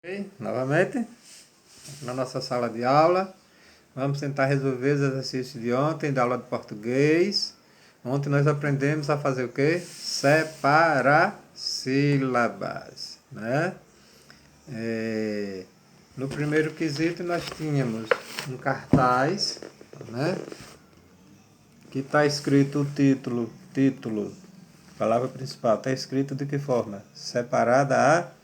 Ok, novamente, na nossa sala de aula, vamos tentar resolver os exercícios de ontem, da aula de português. Ontem nós aprendemos a fazer o quê? Separar sílabas, né? No primeiro quesito nós tínhamos um cartaz, né? Que está escrito o título, palavra principal, está escrito de que forma? Separada a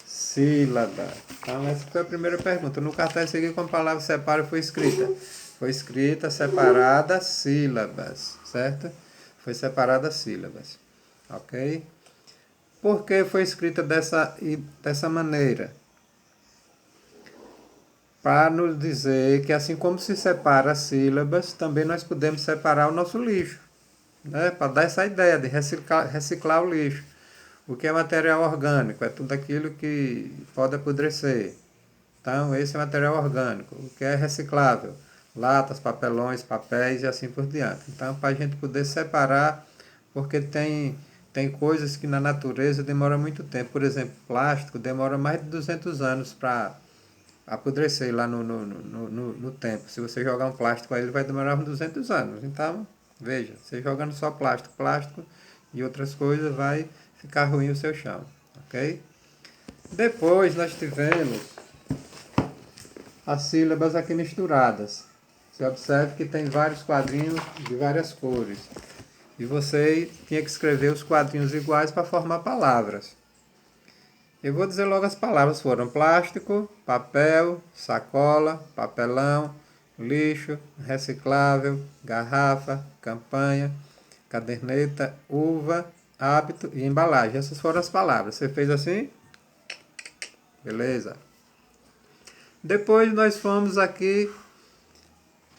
sílaba. Então, essa foi a primeira pergunta. No cartaz seguinte, como a palavra separa foi escrita? Foi escrita separada sílabas, certo? Foi separada sílabas, ok? Por que foi escrita dessa maneira? Para nos dizer que assim como se separa as sílabas, também nós podemos separar o nosso lixo, né? Para dar essa ideia de reciclar o lixo. O que é material orgânico? É tudo aquilo que pode apodrecer. Então, esse é material orgânico. O que é reciclável? Latas, papelões, papéis e assim por diante. Então, para a gente poder separar, porque tem coisas que na natureza demora muito tempo. Por exemplo, plástico demora mais de 200 anos para apodrecer lá no tempo. Se você jogar um plástico aí, ele vai demorar uns 200 anos. Então, veja, você jogando só plástico e outras coisas, vai ficar ruim o seu chão, ok? Depois nós tivemos as sílabas aqui misturadas. Você observe que tem vários quadrinhos de várias cores. E você tinha que escrever os quadrinhos iguais para formar palavras. Eu vou dizer logo as palavras foram plástico, papel, sacola, papelão, lixo, reciclável, garrafa, campanha, caderneta, uva, hábito e embalagem. Essas foram as palavras. Você fez assim? Beleza. Depois nós fomos aqui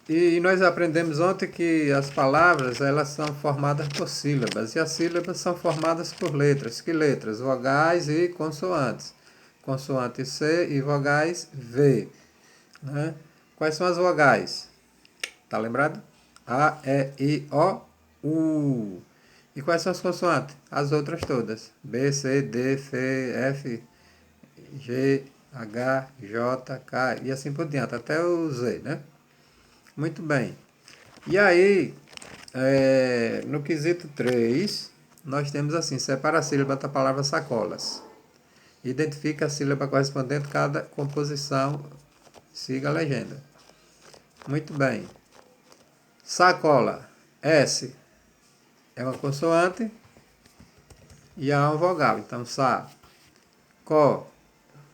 e nós aprendemos ontem que as palavras elas são formadas por sílabas e as sílabas são formadas por letras. Que letras? Vogais e consoantes. Consoante C e vogais V. Né? Quais são as vogais? Tá lembrado? A, E, I, O, U. E quais são as consoantes? As outras todas. B, C, D, F, G, H, J, K e assim por diante, até o Z, né? Muito bem. E aí, no quesito 3, nós temos assim, separa a sílaba da palavra sacolas. Identifica a sílaba correspondente a cada composição, siga a legenda. Muito bem. Sacola, S é uma consoante e A é uma vogal. Então, sa, co,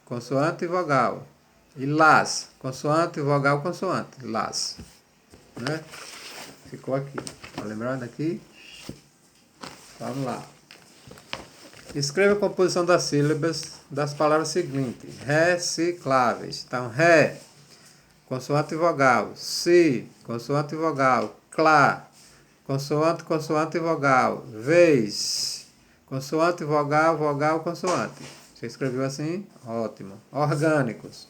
consoante e vogal. E las, consoante, vogal, consoante. Las. Né? Ficou aqui. Tá lembrando aqui? Vamos lá. Escreva a composição das sílabas das palavras seguintes. Recicláveis. Então, ré, consoante e vogal. Si, consoante e vogal. Clá, consoante, consoante e vogal. Vez, consoante, vogal, vogal, consoante. Você escreveu assim? Ótimo. Orgânicos.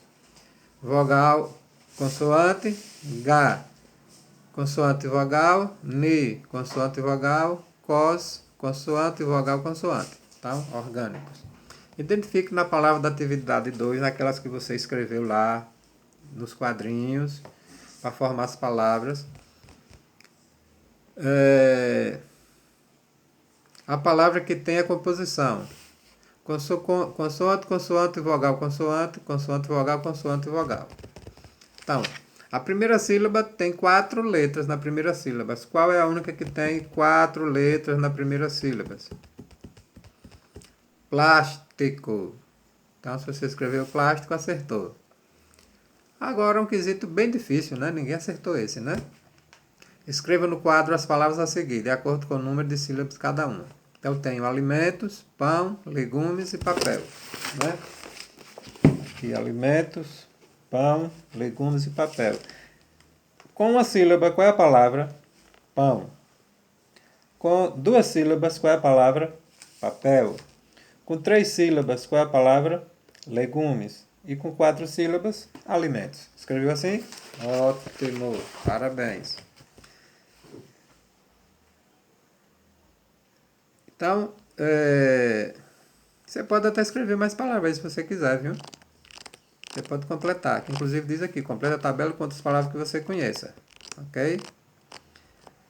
Vogal, consoante, gá. Consoante vogal, ni, consoante vogal, cos, consoante vogal, consoante. Então, orgânicos. Identifique na palavra da atividade 2, naquelas que você escreveu lá nos quadrinhos, para formar as palavras. A palavra que tem a composição. Consoante, consoante, vogal, consoante, consoante, vogal, consoante, vogal. Então, a primeira sílaba tem 4 letras na primeira sílaba. Qual é a única que tem 4 letras na primeira sílaba? Plástico. Então, se você escreveu plástico, acertou. Agora, um quesito bem difícil, né? Ninguém acertou esse, né? Escreva no quadro as palavras a seguir, de acordo com o número de sílabas de cada uma. Então, eu tenho alimentos, pão, legumes e papel. Né? Aqui, alimentos, pão, legumes e papel. Com uma sílaba, qual é a palavra? Pão. Com 2 sílabas, qual é a palavra? Papel. Com 3 sílabas, qual é a palavra? Legumes. E com 4 sílabas, alimentos. Escreveu assim? Ótimo. Parabéns. Então, você pode até escrever mais palavras se você quiser, viu? Você pode completar, que inclusive diz aqui, completa a tabela com outras palavras que você conheça. Ok?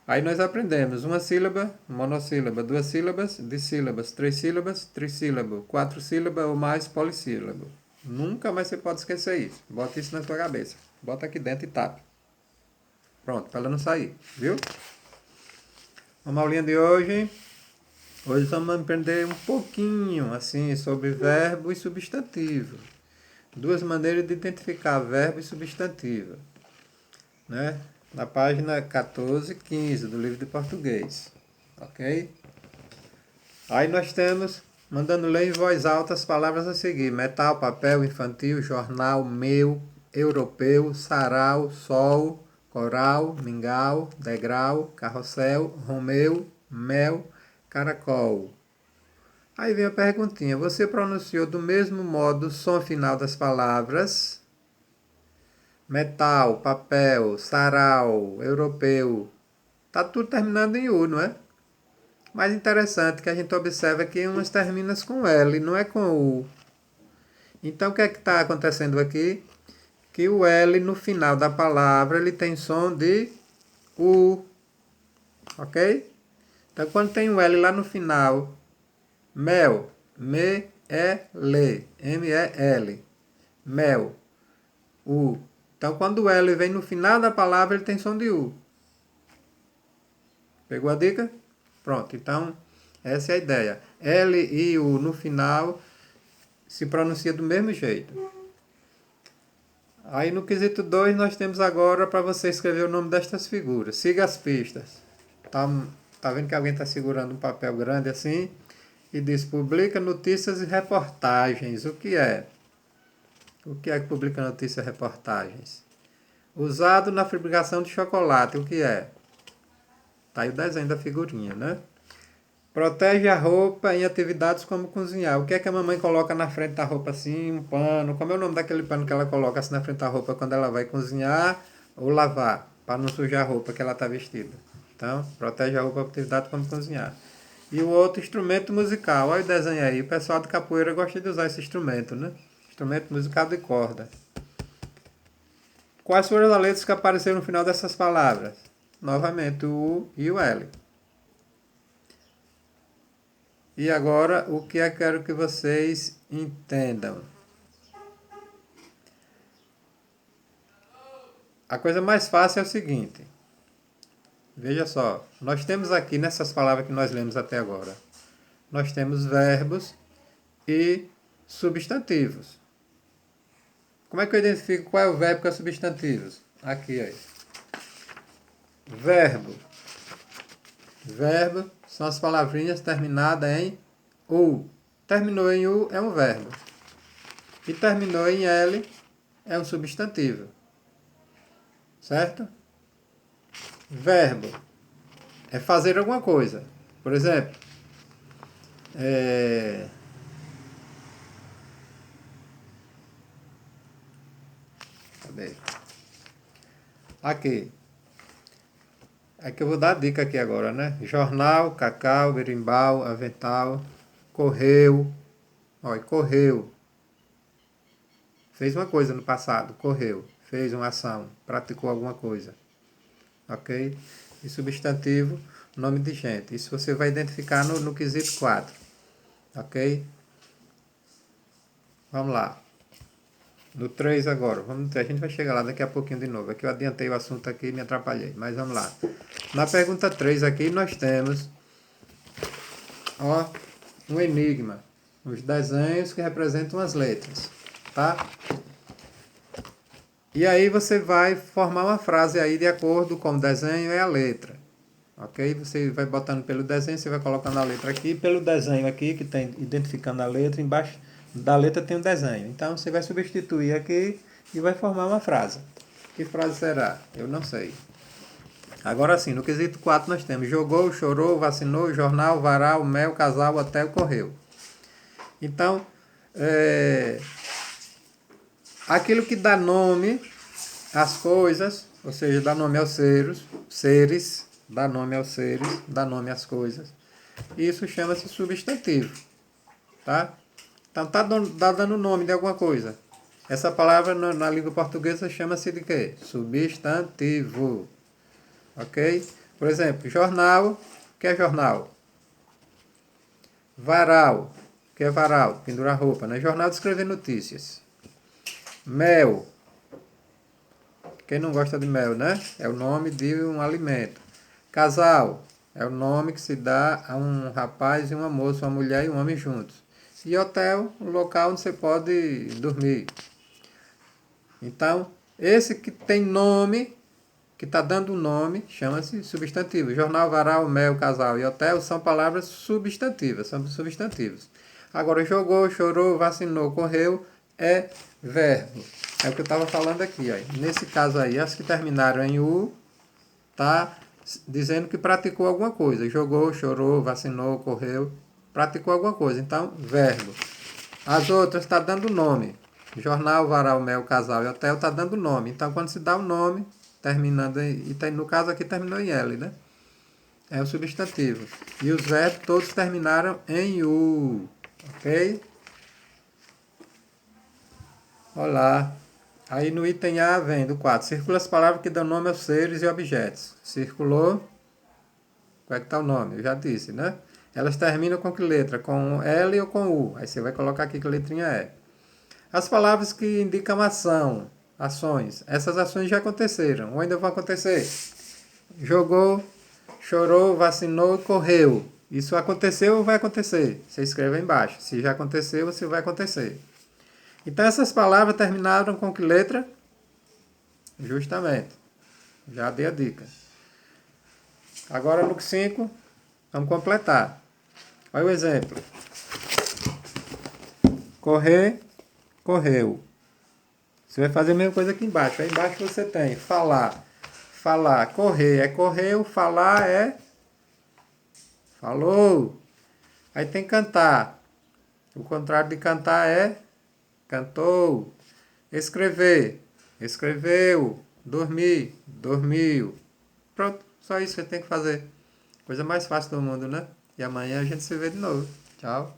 Aí nós aprendemos uma sílaba, monossílaba, duas sílabas, dissílabas, três sílabas, trissílabo, quatro sílabas ou mais polissílabo. Nunca mais você pode esquecer isso. Bota isso na sua cabeça. Bota aqui dentro e tapa. Pronto, para ela não sair, viu? A aulinha de hoje. Hoje vamos aprender um pouquinho assim sobre verbo e substantivo. Duas maneiras de identificar verbo e substantivo, né? Na página 14 e 15 do livro de português, ok? Aí nós temos, mandando ler em voz alta as palavras a seguir: metal, papel, infantil, jornal, meu, europeu, sarau, sol, coral, mingau, degrau, carrossel, romeu, mel, caracol. Aí vem a perguntinha: você pronunciou do mesmo modo o som final das palavras metal, papel, sarau, europeu? Tá tudo terminando em U, não é? Mais interessante que a gente observa que umas terminam com L, não é com U. Então o que é que está acontecendo aqui? Que o L no final da palavra ele tem som de U, ok? Então quando tem o L lá no final, mel, me-e-l, M-E-L, mel, U. Então quando o L vem no final da palavra ele tem som de U. Pegou a dica? Pronto, então essa é a ideia. L e U no final se pronuncia do mesmo jeito. Aí no quesito 2 nós temos agora para você escrever o nome destas figuras. Siga as pistas. Tá vendo que alguém está segurando um papel grande assim? E diz: publica notícias e reportagens. O que é? O que é que publica notícias e reportagens? Usado na fabricação de chocolate. O que é? Tá aí o desenho da figurinha, né? Protege a roupa em atividades como cozinhar. O que é que a mamãe coloca na frente da roupa assim? Um pano. Como é o nome daquele pano que ela coloca assim na frente da roupa quando ela vai cozinhar ou lavar? Para não sujar a roupa que ela está vestida. Então, protege a roupa em atividades como cozinhar. E o outro, instrumento musical. Olha o desenho aí. O pessoal de capoeira gosta de usar esse instrumento, né? Instrumento musical de corda. Quais foram as letras que apareceram no final dessas palavras? Novamente, o U e o L. E agora, o que eu quero que vocês entendam? A coisa mais fácil é o seguinte. Veja só, nós temos aqui nessas palavras que nós lemos até agora, nós temos verbos e substantivos. Como é que eu identifico qual é o verbo que é substantivos? Aqui, aí. Verbo. Verbo são as palavrinhas terminadas em U. Terminou em U é um verbo. E terminou em L é um substantivo. Certo? Verbo é fazer alguma coisa. Por exemplo, cadê? Aqui. É que eu vou dar a dica aqui agora, né? Jornal, cacau, berimbau, avental, correu. Olha, correu. Fez uma coisa no passado, correu. Fez uma ação, praticou alguma coisa. Ok? E substantivo, nome de gente. Isso você vai identificar no quesito 4. Ok? Vamos lá. No 3 agora. A gente vai chegar lá daqui a pouquinho de novo. Aqui eu adiantei o assunto aqui e me atrapalhei. Mas vamos lá. Na pergunta 3 aqui nós temos um enigma. Os desenhos que representam as letras. Tá? E aí você vai formar uma frase aí de acordo com o desenho e a letra. Ok? Você vai botando pelo desenho, você vai colocando a letra aqui. Pelo desenho aqui, que tem identificando a letra, embaixo da letra tem um desenho. Então você vai substituir aqui e vai formar uma frase. Que frase será? Eu não sei. Agora sim, no quesito 4 nós temos jogou, chorou, vacinou, jornal, varal, mel, casal, hotel, correu. Então, aquilo que dá nome às coisas, ou seja, dá nome aos seres, dá nome aos seres, dá nome às coisas. Isso chama-se substantivo. Tá? Então tá dando nome de alguma coisa. Essa palavra na língua portuguesa chama-se de quê? Substantivo. Ok? Por exemplo, jornal. O que é jornal? Varal. O que é varal? Pendurar roupa, né? Jornal de escrever notícias. Mel. Quem não gosta de mel, né? É o nome de um alimento. Casal. É o nome que se dá a um rapaz e uma moça, uma mulher e um homem juntos. E hotel, um local onde você pode dormir. Então, esse que tem nome, que está dando nome, chama-se substantivo. Jornal, varal, mel, casal e hotel são palavras substantivas, são substantivos. Agora, jogou, chorou, vacinou, correu, é verbo. É o que eu estava falando aqui. Ó. Nesse caso aí, as que terminaram em U, tá dizendo que praticou alguma coisa. Jogou, chorou, vacinou, correu, praticou alguma coisa. Então, verbo. As outras está dando nome. Jornal, varal, mel, casal e hotel está dando nome. Então, quando se dá o nome, terminando em, e no caso aqui terminou em L, né? É o substantivo. E os verbos todos terminaram em U. Ok? Olá. Aí no item A vem do 4. Circula as palavras que dão nome aos seres e objetos. Circulou. Qual é que está o nome? Eu já disse, né? Elas terminam com que letra? Com L ou com U? Aí você vai colocar aqui que letrinha é. As palavras que indicam ação, ações. Essas ações já aconteceram ou ainda vão acontecer. Jogou, chorou, vacinou e correu. Isso aconteceu ou vai acontecer? Você escreve aí embaixo. Se já aconteceu ou se vai acontecer. Então essas palavras terminaram com que letra? Justamente. Já dei a dica. Agora no 5, vamos completar. Olha o exemplo. Correr, correu. Você vai fazer a mesma coisa aqui embaixo. Aí embaixo você tem falar. Falar, correr é correu, falar é falou. Aí tem cantar. O contrário de cantar é cantou. Escrever, escreveu. Dormir, dormiu. Pronto, só isso que você tem que fazer. Coisa mais fácil do mundo, né? E amanhã a gente se vê de novo. Tchau.